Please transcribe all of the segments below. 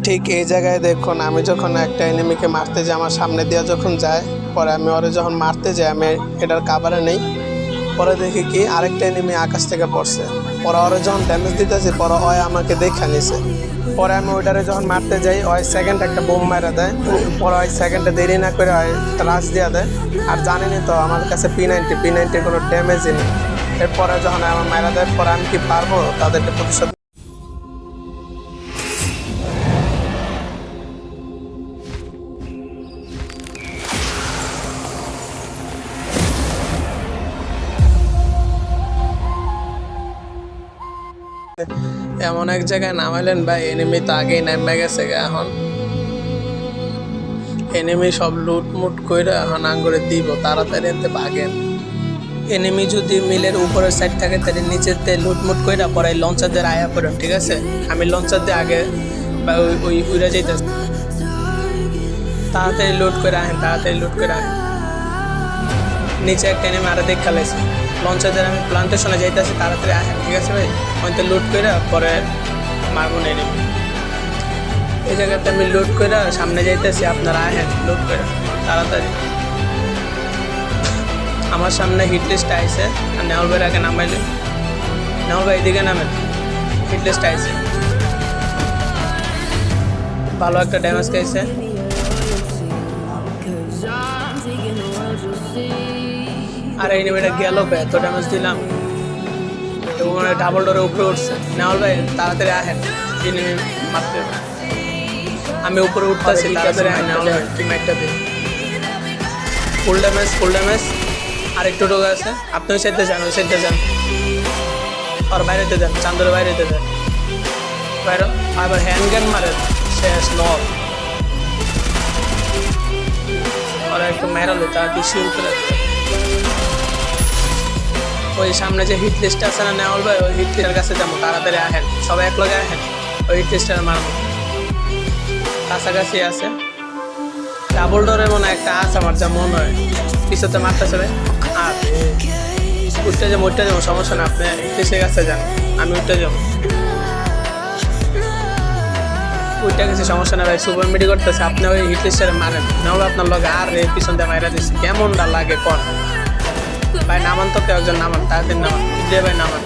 ঠিক এই জায়গায় দেখুন, আমি যখন একটা এনিমিকে মারতে যাই, আমার সামনে দিয়ে যখন যায়, পরে আমি ওরে যখন মারতে যাই, আমি এটার কাভারে নেই, পরে দেখি কি আরেকটা এনিমি আকাশ থেকে পড়ছে। পরে ওরে যখন ড্যামেজ দিতেছি, পরে ওই আমাকে দেখে নিছে। পরে আমি ওইটারে যখন মারতে যাই, ওই সেকেন্ড একটা বোম মারা দেয়। পরে ওই সেকেন্ডে দেরি না করে ওই রাশ দিয়ে দেয়। আর জানেনি তো আমার কাছে P90 কোনো ড্যামেজই নেই। এরপরে যখন আমার মারা দেয়, পরে আমি কি পারবো তাদেরকে প্রতিশোধ? এমন এক জায়গায় নামাইলেন ভাই, এনিমি তো আগেই নামে গেছে এখন। এনিমি সব লুটমুট কইরা এখন আঙ্গুরে দিব, তাড়াতাড়ি এতে ভাগেন। এনিমি যদি মিলের উপরের সাইড থাকে তাহলে নিচেতে লুটমুট কইরা পরে লঞ্চার দিয়ে আয়া পড়েন, ঠিক আছে? আমি লঞ্চার দিয়ে আগে বা ওই উইরা যাইতেছি। তাড়াতাড়ি লুট করে আহেন, তাড়াতাড়ি লুট করে আহেন। নিচে একটা এনিমি আরো দেখ খেলাইছে। লঞ্চার দিয়ে আমি প্লান্টেশনে যাইতেছি, তাড়াতাড়ি আহেন, ঠিক আছে ভাই? ওইতে লুট করে পরে মারবো না এনিমি। এই জায়গাতে আমি লুট করে সামনে যাইতেছি, আপনারা আহেন লুট করে তাড়াতাড়ি। আমার সামনে হিট লিস্ট আইছে, আর নেওয়াল ভাইয়ের আগে নামাইলে। নেওয়াল ভাই এদিকে নামেন, হিট লিস্ট আইছে, ভালো একটা ড্যামেজ খাইছে। আর এই এনিমিটা গেল, এত ড্যামেজ দিলাম, ডাবল ডোরে উপরে উঠছে। নেওয়াল ভাই তাড়াতাড়ি আহেন, এনিমি মারতে। আমি উপরে উঠতেছি, তাড়াতাড়ি আহেন নেওয়াল ভাই, তুমি একটা দিন। Full damage. আর একটু টোকা আছে, আপনি ওই সাইডে যান, ওই সাইডে যান। আর বাইরেতে দেন, চান্দরের বাইরেতে দেন, বাইরে। আবার হ্যান্ড গান মারেন, শেষ নল। আর একটু মেরালো, তার ডিসিউল করে। ওই সামনে যে হিট লিস্ট আছে না নেওয়াল ভাই, ওই হিট লিস্টের কাছে যাবো, তাড়াতাড়ি আহেন, সবাই এক লগে আহেন। ওই হিট লিস্টের মারবো, কাছাকাছি আছে। ডাবল ডোরে মনে একটা আছে আমার যা মনে হয়, পিছতে মারতেছে ভাই। আর উঠতে যাবো, সমস্যা না, আপনি হিটের কাছে যান, আমি উঠতে যাবো। উঠতে গেছি, সমস্যা না ভাই, সুপার মিডি করতেছে, আপনি ওই হিট লিস্টের মারেন। নাহলে আপনার লগে আর পিছন দিয়ে মাইরা দিচ্ছি, কেমনটা লাগে কন ভাই? নামান তো কেউ একজন নামান, তাড়াতাড়ি নামান, দিয়ে ভাই নামান।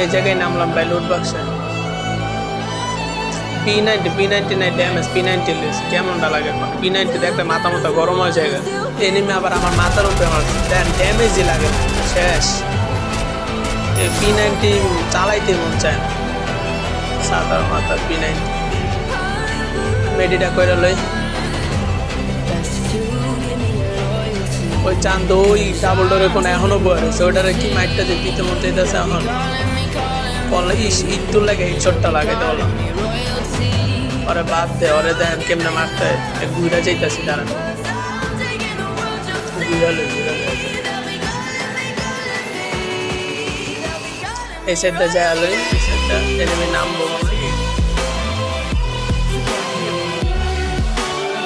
এই জায়গায় নামলাম ভাই, লুট বাক্সে। P90 নাই ড্যামেজ, P90 লিস, কেমনটা লাগে P90 দেখলে মাথা মতো গরম হয়ে যায়। এনিমি আবার আমার মাথার উপরে আমার ড্যামেজই লাগে না, শেষ। এই P90 চালাইতে মন চায় না, সাদার মাথা P90। মেডিটা করে লই। ওই চান্দ ওই ডাবল ডোরে কোন এখনো বয়ে রয়েছে, ওইটারে কি মাইটটা যে দিতে মন চাইতেছে এখন। বললে একটু লাগে, হেডশটটা লাগাইতে বললাম। ওরে বাদ দে, ওরে দেখেন কেমনে মারতে হয়। ঘুরা যাইতেছি, দাঁড়ান, এই সাইডটা যায় আলোই, এই সাইডটা এনিমি নামবো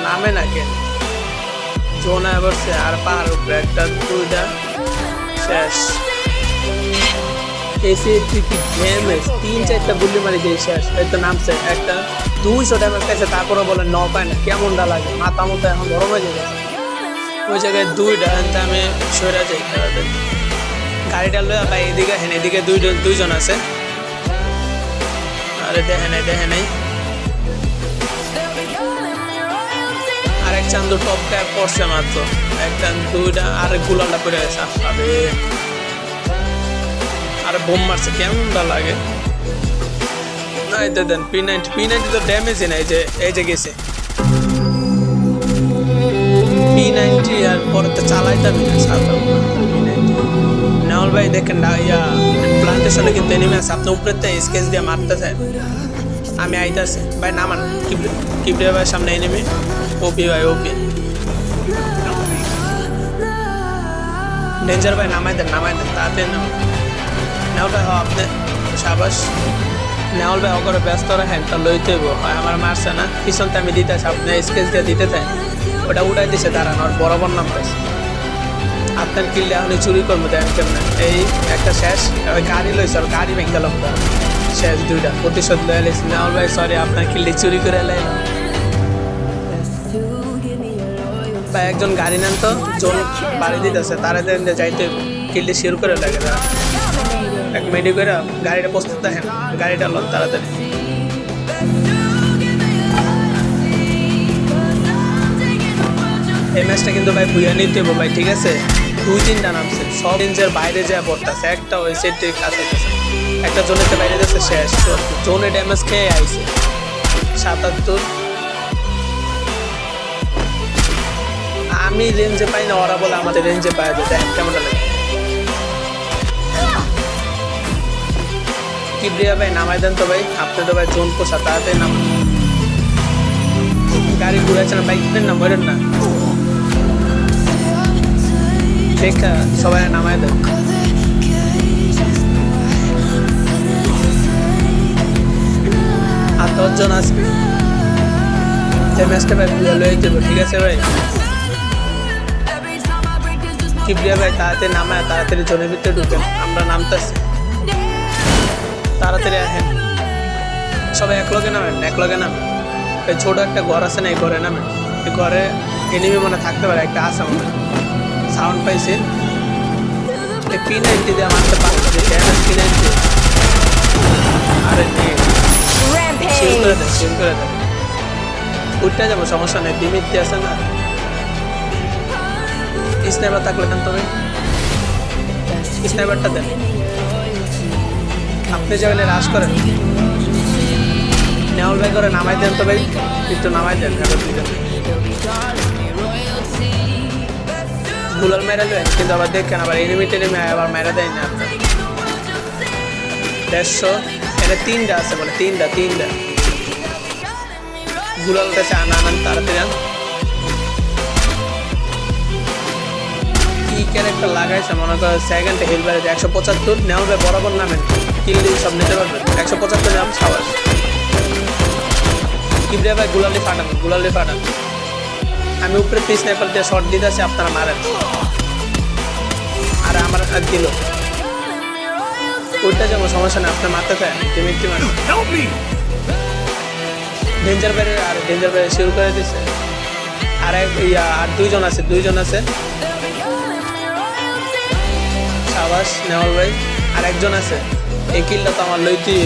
নামে না কেন, জোনা বসছে। আর পাহাড় উপরে একটা দুইটা শেষ। এসে কি ড্যামেজ, 3-4টা গুলি মারি দিয়ে শেষ। এই তো নামছে একটা 200 ড্যামেজ খাইছে, তারপরে বলে ন পায় না, কেমনটা লাগে মাথা মতো এখন গরম হয়ে যাবে। ওই জায়গায় দুইটা আমি সরে যাই, গাড়িটা লয়ে ভাই এদিকে হেন, এদিকে দুইজন আছে। আরে দেখে নাই আরেক চান্দু টপ ট্যাপ করছে মাত্র, একটা দুইটা আরেক গুলাটা করে গেছে। আরে আরে বোম মারছে, কেমনটা লাগে না? এতে দেন P90 তো ড্যামেজই নাই, এই যে গেছে P90। আর পরে তো চালাইতামই না সাদা P90। নেওয়াল ভাই দেখেন না, ইয়া প্লান্টেশনে কিন্তু এনিমি আছে, আপনি উপরেতে স্কেচ দিয়ে মারতেছেন। আমি আইতাছি ভাই, নামান। কিবরে ভাই সামনে এনিমি, ওপি ভাই, ওপি ডেঞ্জার ভাই, নামাই দেন তাড়াতাড়ি নামান। নেওয়াল ভাই আপনি সাবাস। নেওয়াল ভাই অগরে ব্যস্ত রাখেন, তা লইতে হয়। আমার মারছে না, পিছনতে আমি দিতেছি, আপনি স্কেচ দিয়ে দিতে থাকেন। ওটা উঠাই দিছে, দাঁড়ান, ওর বরাবর নাম পাইছে। আপনার কিনলে এখন চুরি করবো, দেখেন কেমন। এই একটা শেষ, ওই গাড়ি লইছে, ওর গাড়ি ভেঙে গেলাম, শেষ দুইটা প্রতিশোধ লয়ে লেছি নেওয়াল ভাই সরি আপনার কিল্লি চুরি করে লাইলাম ভাই একজন গাড়ি নেন তো জোন বাড়ি দিতেছে তারা দেন যাইতে কিল্লি শিওর করে লাগে তারা এক মেডি করে গাড়িটা প্রস্তুত দেখেন গাড়িটা লোন তাড়াতাড়ি এই ম্যাচটা কিন্তু ভাই ভুইয়া নিতে হবে ভাই ঠিক আছে 2-3টা নামছে সব রেঞ্জের বাইরে যায় পড়তেছে একটা ওই সেটের কাছে একটা জোনেতে বাইরে যাচ্ছে শেষ জোনে ড্যামেজ খেয়ে আইছে 77 আমি রেঞ্জে পাই না ওরা বলে আমাদের রেঞ্জে পাওয়া যায় দেখেন কেমন লাগে কিবরিয়া ভাই নামাই দেন তো ভাই আপনি তো ভাই জোন পোষা তাড়াতাড়ি নাম গাড়ি ঘুরাচ্ছে না বাইক নেন না মরেন না দেখা সবাই নামাই দেন আর 10 জন আসবে যে ম্যাচটা ভাই লয়ে যাবো ঠিক আছে ভাই কিবরিয়া ভাই তাড়াতাড়ি নামায় তাড়াতাড়ি জনের ভিতরে ঢুকেন আমরা নামতেছি তাড়াতাড়ি আসেন সবাই একলগে নামেন এই ছোট একটা ঘর আছে না এই ঘরে নামেন এই ঘরে এনিমি মনে থাকতে পারে একটা আসা মনে সাউন্ড পাইছে এই P90 দিয়ে মারতে পারছে P90 আরে শিল করে দেয় উঠতে যাবো সমস্যা নেই দিমিত্তি আছে না স্নাইপার থাকলে দেন তবে স্নাইপারটা দেন আপনি যেখানে রাশ করেন নেওয়াল ভাই করে নামাই দেন তবে একটু নামাই দেন গুলাল মেরে দেন কিন্তু আবার দেখেন আবার এনিমিটে নেমে আবার মেরে দেয় না আপনার 150 এটা 3টা আছে বলে 3টা গুলাল কাছে আনান তাড়াতাড়ি আন কি ক্যারেক্টার লাগাইছে মনে করো সেকেন্ডে হিল বেড়ে 175 নেওয়াল ভাই বরাবর নামেন কিল্লি সব নিতে পারবেন 175 নাম সাবাস কিবরিয়া ভাই গুলালি ফাটান আমি উপরে 3 স্নাইপার দিয়ে শট দিতে আছি আপনারা মারেন আর আমার দিল ওইটা যেমন সমস্যা নেই আপনার মারতে চায় দিমিত্রি মানে ডেঞ্জার বাইরে শুরু করে দিচ্ছে আর দুইজন আছে সাবাস নেওয়াল ভাই আর একজন আছে এই কিলটা তো আমার লইতেই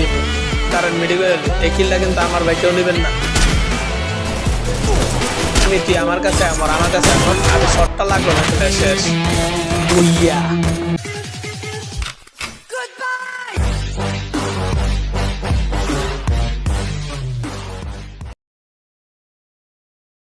কারণ মেডিকেল এই কিলটা কিন্তু আমার ভাই কেউ নেবেন না আমার কাছে আমি শটটা লাগলো না সেটা শেষ